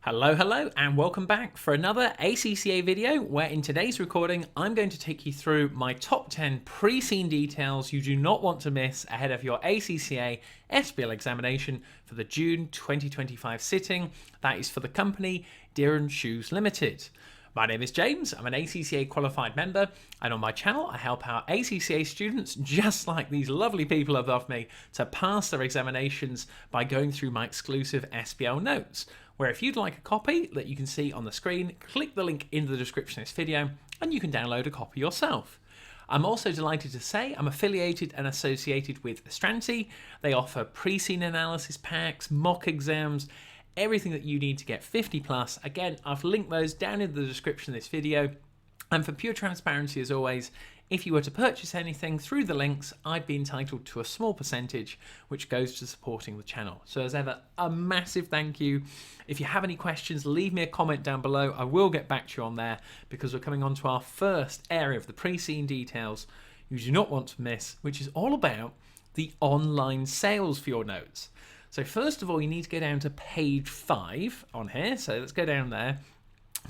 Hello, and welcome back for another ACCA video where in today's recording I'm going to take you through my top 10 pre-seen details you do not want to miss ahead of your ACCA SBL examination for the June 2025 sitting. That is for the company Dearn Shoes Ltd. My name is James, I'm an ACCA qualified member, and on my channel I help out ACCA students just like these lovely people above me to pass their examinations by going through my exclusive SBL notes, where if you'd like a copy that you can see on the screen, click the link in the description of this video and you can download a copy yourself. I'm also delighted to say I'm affiliated and associated with Astranti. They offer pre-seen analysis packs, mock exams, everything that you need to get 50 plus. Again, I've linked those down in the description of this video. And for pure transparency, as always, if you were to purchase anything through the links, I'd be entitled to a small percentage, which goes to supporting the channel. So as ever, a massive thank you. If you have any questions, leave me a comment down below. I will get back to you on there because we're coming on to our first area of the pre-seen details you do not want to miss, which is all about the online sales for your notes. So first of all, you need to go down to page 5 on here. So let's go down there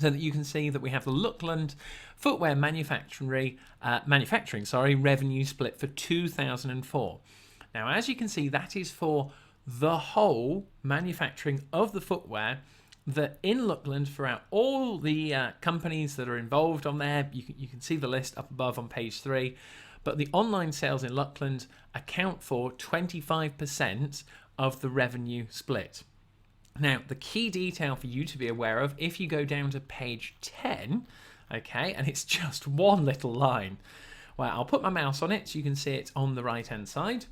so that you can see that we have the Luckland footwear manufacturing revenue split for 2004. Now, as you can see, that is for the whole manufacturing of the footwear that in Luckland throughout all the companies that are involved on there. You can see the list up above on page 3. But the online sales in Luckland account for 25% of the revenue split. Now, the key detail for you to be aware of, if you go down to page 10, okay, and it's just one little line. Well, I'll put my mouse on it so you can see it on the right-hand side.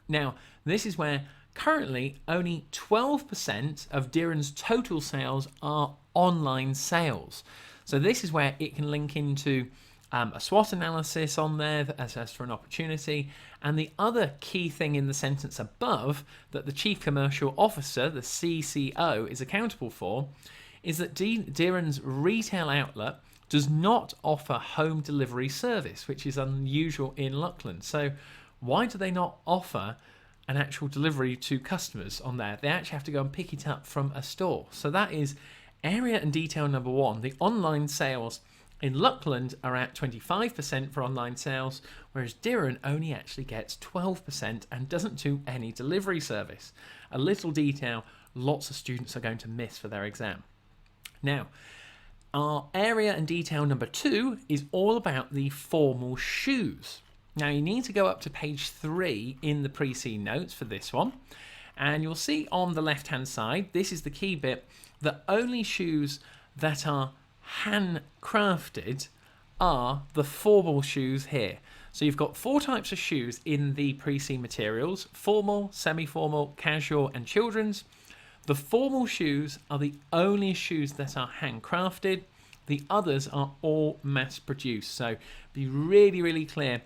Now, this is where currently only 12% of Dearn's total sales are online sales. So this is where it can link into a SWOT analysis on there as for an opportunity. And the other key thing in the sentence above that the Chief Commercial Officer, the CCO, is accountable for is that Dearn's retail outlet does not offer home delivery service, which is unusual in Luckland. So why do they not offer an actual delivery to customers on there? They actually have to go and pick it up from a store. So that is area and detail number 1. The online sales in Luckland are at 25% for online sales, whereas Dearn only actually gets 12% and doesn't do any delivery service. A little detail lots of students are going to miss for their exam. Now, our area and detail number 2 is all about the formal shoes. Now, you need to go up to page 3 in the pre-seen notes for this one, and you'll see on the left-hand side, this is the key bit, that only shoes that are handcrafted are the formal shoes here. So you've got 4 types of shoes in the pre-seen materials: formal, semi-formal, casual and children's. The formal shoes are the only shoes that are handcrafted. The others are all mass produced. So be really clear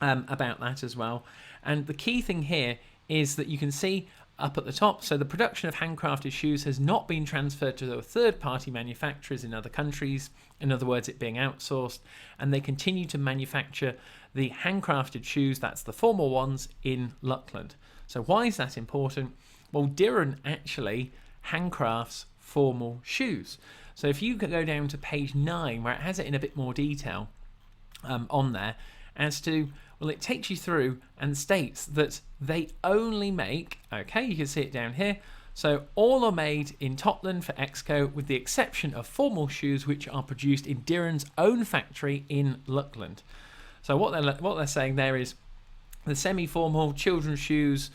about that as well. And the key thing here is that you can see up at the top, so the production of handcrafted shoes has not been transferred to third-party manufacturers in other countries, in other words, it being outsourced, and they continue to manufacture the handcrafted shoes, that's the formal ones, in Luckland. So why is that important? Well, Dearn actually handcrafts formal shoes. So if you go down to page 9, where it has it in a bit more detail on there, as to, well, it takes you through and states that they only make, okay, you can see it down here, so all are made in Totland for Exco with the exception of formal shoes which are produced in Dearn's own factory in Luckland. So what they're saying there is the semi-formal children's shoes,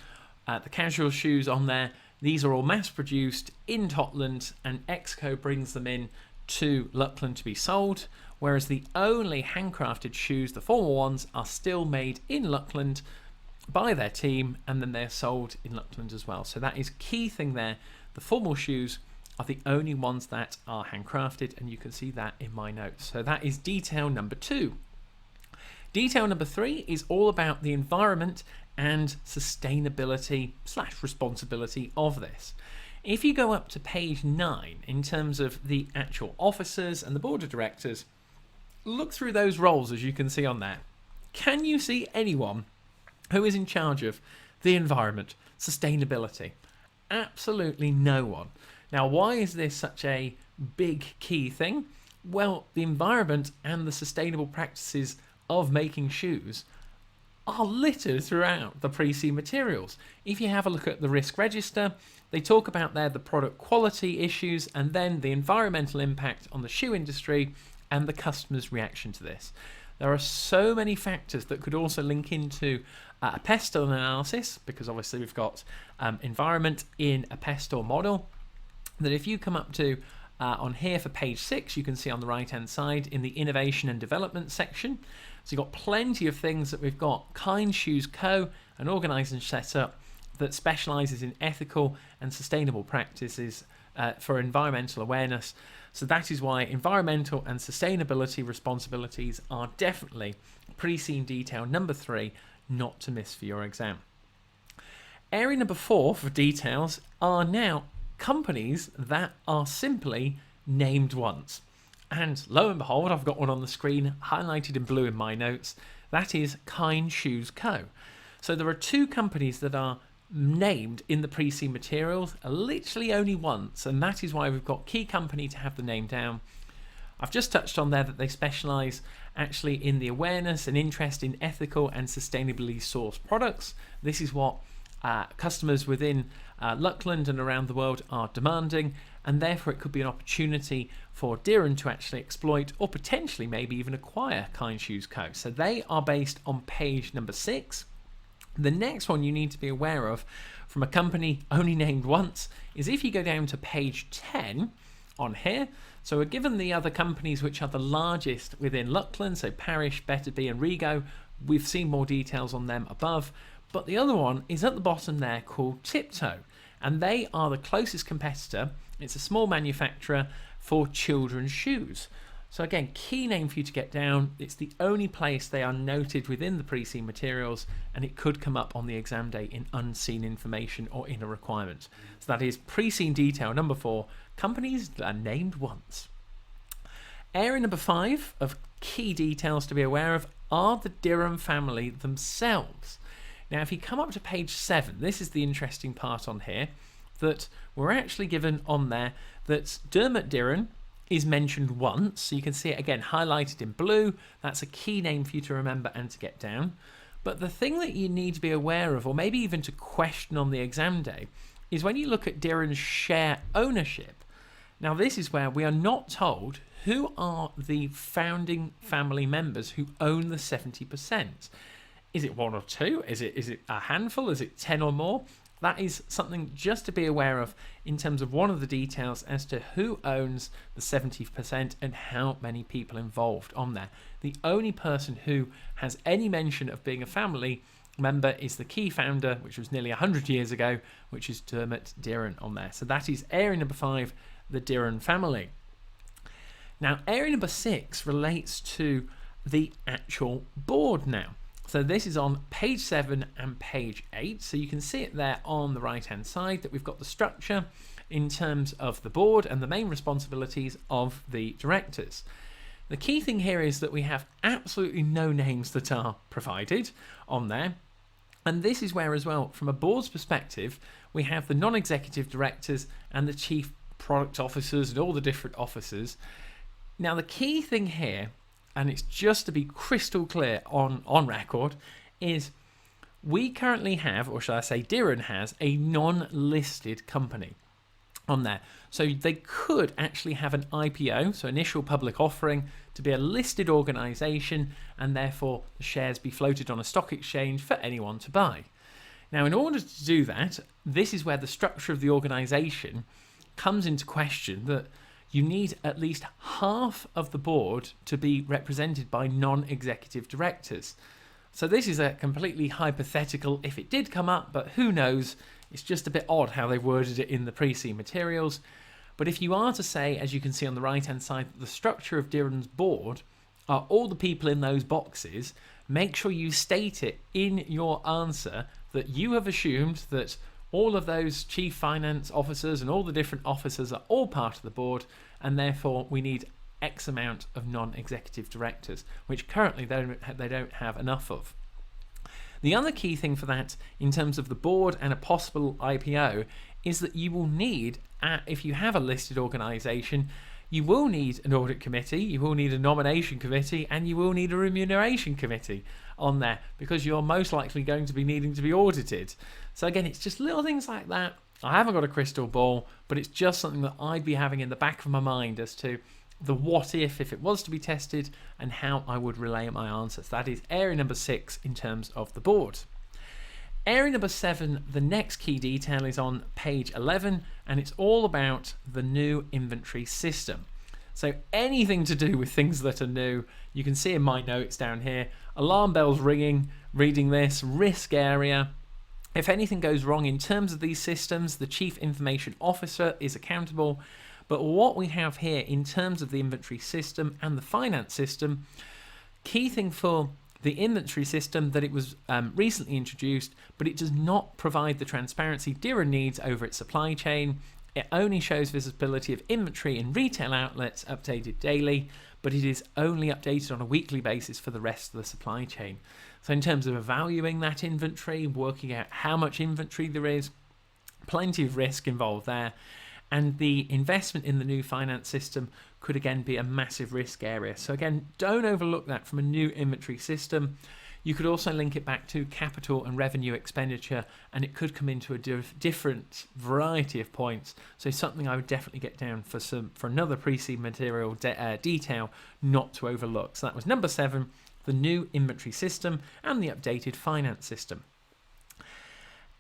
the casual shoes on there, these are all mass produced in Totland and Exco brings them in to Luckland to be sold, whereas the only handcrafted shoes, the formal ones, are still made in Luckland by their team and then they're sold in Luckland as well. So that is key thing there. The formal shoes are the only ones that are handcrafted, and you can see that in my notes. So that is detail number 2. Detail number 3 is all about the environment and sustainability / responsibility of this. If you go up to page 9 in terms of the actual officers and the board of directors, look through those roles as you can see on there. Can you see anyone who is in charge of the environment, sustainability? Absolutely no one. Now, why is this such a big key thing? Well, the environment and the sustainable practices of making shoes are littered throughout the pre-seen materials. If you have a look at the risk register, they talk about there the product quality issues and then the environmental impact on the shoe industry and the customer's reaction to this. There are so many factors that could also link into a pestle analysis, because obviously we've got environment in a pestle model, that if you come up to on here for page 6, you can see on the right hand side in the innovation and development section. So you've got plenty of things that we've got. Kind Shoes Co., an organisation set up that specialises in ethical and sustainable practices for environmental awareness. So that is why environmental and sustainability responsibilities are definitely pre-seen detail number 3, not to miss for your exam. Area number 4 for details are now companies that are simply named once. And lo and behold, I've got one on the screen highlighted in blue in my notes. That is Kind Shoes Co. So there are 2 companies that are named in the pre-seen materials, literally only once, and that is why we've got key company to have the name down. I've just touched on there that they specialise actually in the awareness and interest in ethical and sustainably sourced products. This is what customers within Luckland and around the world are demanding, and therefore it could be an opportunity for Dearn to actually exploit or potentially maybe even acquire Kind Shoes Co. So they are based on page number 6. The next one you need to be aware of from a company only named once is if you go down to page 10 on here. So we're given the other companies which are the largest within Luckland, so Parish, Betterby and Rego. We've seen more details on them above, but the other one is at the bottom there called Tiptoe, and they are the closest competitor. It's a small manufacturer for children's shoes. So again, key name for you to get down. It's the only place they are noted within the pre-seen materials, and it could come up on the exam day in unseen information or in a requirement. So that is pre-seen detail number 4, companies that are named once. Area number 5 of key details to be aware of are the Darren family themselves. Now, if you come up to page 7, this is the interesting part on here, that we're actually given on there that Dermot Dearn is mentioned once. So you can see it again highlighted in blue. That's a key name for you to remember and to get down. But the thing that you need to be aware of, or maybe even to question on the exam day, is when you look at Dearn's share ownership. Now, this is where we are not told who are the founding family members who own the 70%. Is it 1 or 2? Is it a handful? Is it 10 or more? That is something just to be aware of in terms of one of the details as to who owns the 70% and how many people involved on there. The only person who has any mention of being a family member is the key founder, which was nearly 100 years ago, which is Dermot Dearn on there. So that is area number 5, the Dearn family. Now, area number 6 relates to the actual board now. So this is on page 7 and page 8. So you can see it there on the right hand side that we've got the structure in terms of the board and the main responsibilities of the directors. The key thing here is that we have absolutely no names that are provided on there. And this is where as well, from a board's perspective, we have the non-executive directors and the chief product officers and all the different officers. Now the key thing here, and it's just to be crystal clear on record, is we currently have, or shall I say Dearn has, a non-listed company on there. So they could actually have an IPO, so initial public offering, to be a listed organisation, and therefore the shares be floated on a stock exchange for anyone to buy. Now, in order to do that, this is where the structure of the organisation comes into question, that you need at least half of the board to be represented by non-executive directors. So this is a completely hypothetical if it did come up, but who knows? It's just a bit odd how they've worded it in the pre-seen materials. But if you are to say, as you can see on the right-hand side, the structure of Dearn's board are all the people in those boxes, make sure you state it in your answer that you have assumed that all of those chief finance officers and all the different officers are all part of the board, and therefore we need X amount of non-executive directors, which currently they don't have enough of. The other key thing for that in terms of the board and a possible IPO is that you will need, if you have a listed organisation, you will need an audit committee, you will need a nomination committee, and you will need a remuneration committee on there, because you're most likely going to be needing to be audited. So again, it's just little things like that. I haven't got a crystal ball, but it's just something that I'd be having in the back of my mind as to the what if it was to be tested, and how I would relay my answers. That is area number 6 in terms of the board. Area number 7, the next key detail, is on page 11, and it's all about the new inventory system. So anything to do with things that are new, you can see in my notes down here, alarm bells ringing, reading this, risk area. If anything goes wrong in terms of these systems, the Chief Information Officer is accountable. But what we have here in terms of the inventory system and the finance system, key thing for the inventory system, that it was recently introduced, but it does not provide the transparency Dearn needs over its supply chain. It only shows visibility of inventory in retail outlets updated daily, but it is only updated on a weekly basis for the rest of the supply chain. So in terms of valuing that inventory, working out how much inventory there is, plenty of risk involved there. And the investment in the new finance system could again be a massive risk area. So again, don't overlook that from a new inventory system. You could also link it back to capital and revenue expenditure, and it could come into a different variety of points. So something I would definitely get down for another pre-seed material detail not to overlook. So that was number 7, the new inventory system and the updated finance system.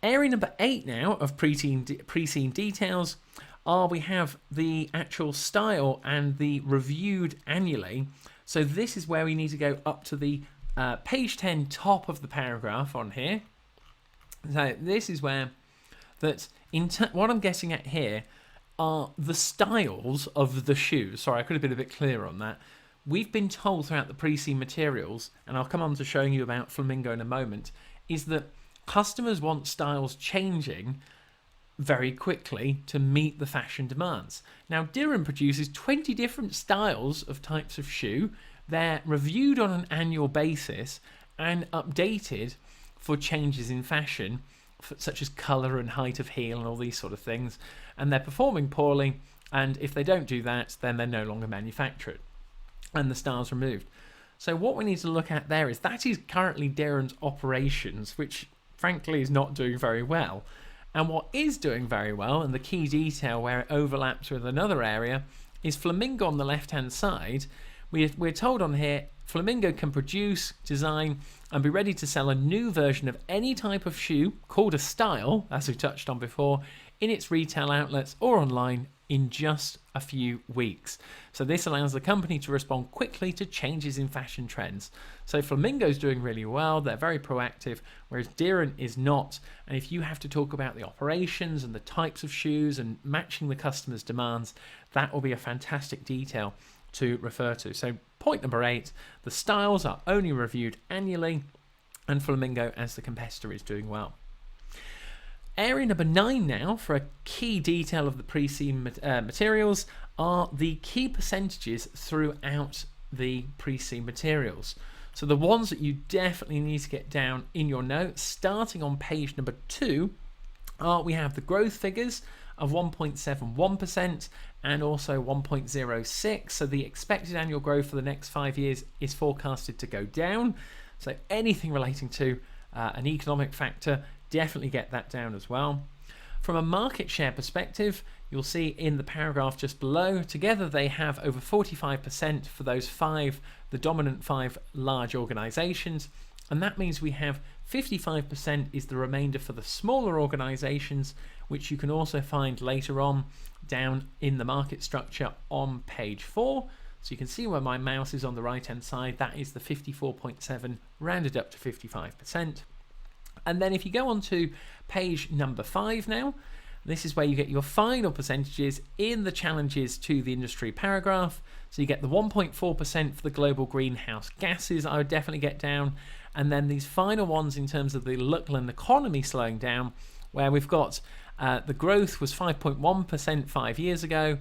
Area number 8 now of pre-seed details we have the actual style and the reviewed annually. So this is where we need to go up to the page 10 top of the paragraph on here. So this is where what I'm getting at here are the styles of the shoes. Sorry, I could have been a bit clearer on that. We've been told throughout the pre-seed materials, and I'll come on to showing you about Flamingo in a moment, is that customers want styles changing very quickly to meet the fashion demands. Now, Dearn produces 20 different styles of types of shoe. They're reviewed on an annual basis and updated for changes in fashion, such as colour and height of heel and all these sort of things. And they're performing poorly, and if they don't do that, then they're no longer manufactured and the style's removed. So what we need to look at there is that is currently Dearn's operations, which frankly is not doing very well. And what is doing very well, and the key detail where it overlaps with another area, is Flamingo on the left-hand side. We're told on here, Flamingo can produce, design, and be ready to sell a new version of any type of shoe, called a style, as we touched on before, in its retail outlets or online in just a few weeks. So this allows the company to respond quickly to changes in fashion trends. So Flamingo's doing really well, they're very proactive, whereas Dearn is not. And if you have to talk about the operations and the types of shoes and matching the customer's demands, that will be a fantastic detail to refer to. So point number 8, the styles are only reviewed annually, and Flamingo as the competitor is doing well. Area number 9 now, for a key detail of the pre-seed materials, are the key percentages throughout the pre-seed materials. So the ones that you definitely need to get down in your notes, starting on page number 2, we have the growth figures of 1.71% and also 1.06. So the expected annual growth for the next 5 years is forecasted to go down. So anything relating to an economic factor, definitely get that down as well. From a market share perspective, you'll see in the paragraph just below, together they have over 45% for those 5, the dominant 5 large organizations. And that means we have 55% is the remainder for the smaller organizations, which you can also find later on down in the market structure on page 4. So you can see where my mouse is on the right hand side, that is the 54.7 rounded up to 55%. And then if you go on to page number 5 now, this is where you get your final percentages in the challenges to the industry paragraph. So you get the 1.4% for the global greenhouse gases, I would definitely get down. And then these final ones in terms of the Luckland economy slowing down, where we've got the growth was 5.1% 5 years ago,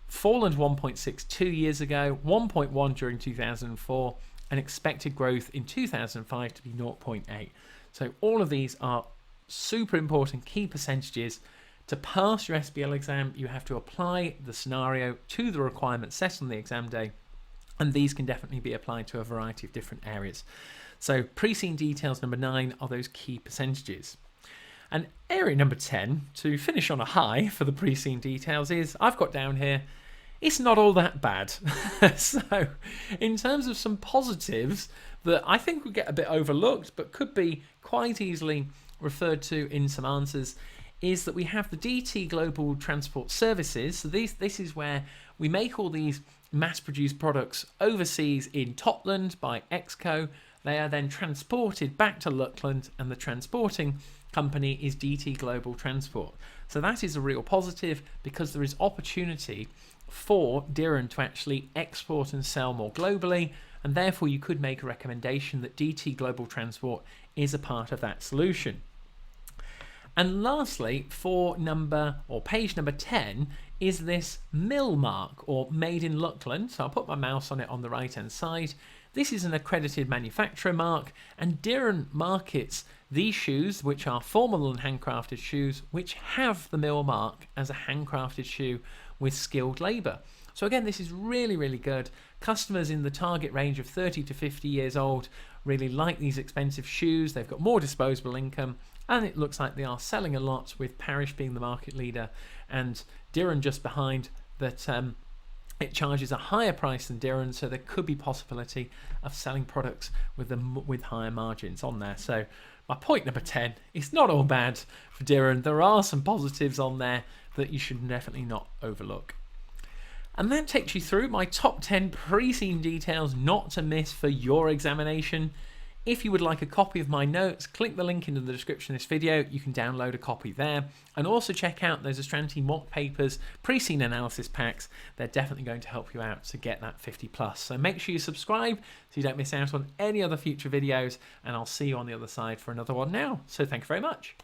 fallen to 1.6 2 years ago, 1.1 during 2004, and expected growth in 2005 to be 0.8. So all of these are super important key percentages To pass your SBL exam, you have to apply the scenario to the requirements set on the exam day, and these can definitely be applied to a variety of different areas. So pre-seen details number 9 are those key percentages. And area number 10, to finish on a high for the pre-seen details, is I've got down here, it's not all that bad. So in terms of some positives that I think would get a bit overlooked but could be quite easily referred to in some answers, is that we have the DT Global Transport Services. So this is where we make all these mass-produced products overseas in Totland by Exco. They are then transported back to Luckland, and the transporting company is DT Global Transport. So that is a real positive, because there is opportunity for Dearn to actually export and sell more globally, and therefore you could make a recommendation that DT Global Transport is a part of that solution. And lastly, for page number 10 is this mill mark, or made in Luckland. So I'll put my mouse on it on the right hand side. This is an accredited manufacturer mark, and Dearn markets these shoes, which are formal and handcrafted shoes, which have the mill mark as a handcrafted shoe with skilled labour. So again, this is really, really good. Customers in the target range of 30 to 50 years old really like these expensive shoes. They've got more disposable income, and it looks like they are selling a lot, with Parish being the market leader and Dearn just behind that. It charges a higher price than Dearn, so there could be possibility of selling products with higher margins on there. So my point number 10, it's not all bad for Dearn. There are some positives on there that you should definitely not overlook. And that takes you through my top 10 pre-seen details not to miss for your examination. If you would like a copy of my notes, click the link in the description of this video. You can download a copy there. And also check out those Astranti mock papers, pre-seen analysis packs. They're definitely going to help you out to get that 50+. So make sure you subscribe so you don't miss out on any other future videos. And I'll see you on the other side for another one now. So thank you very much.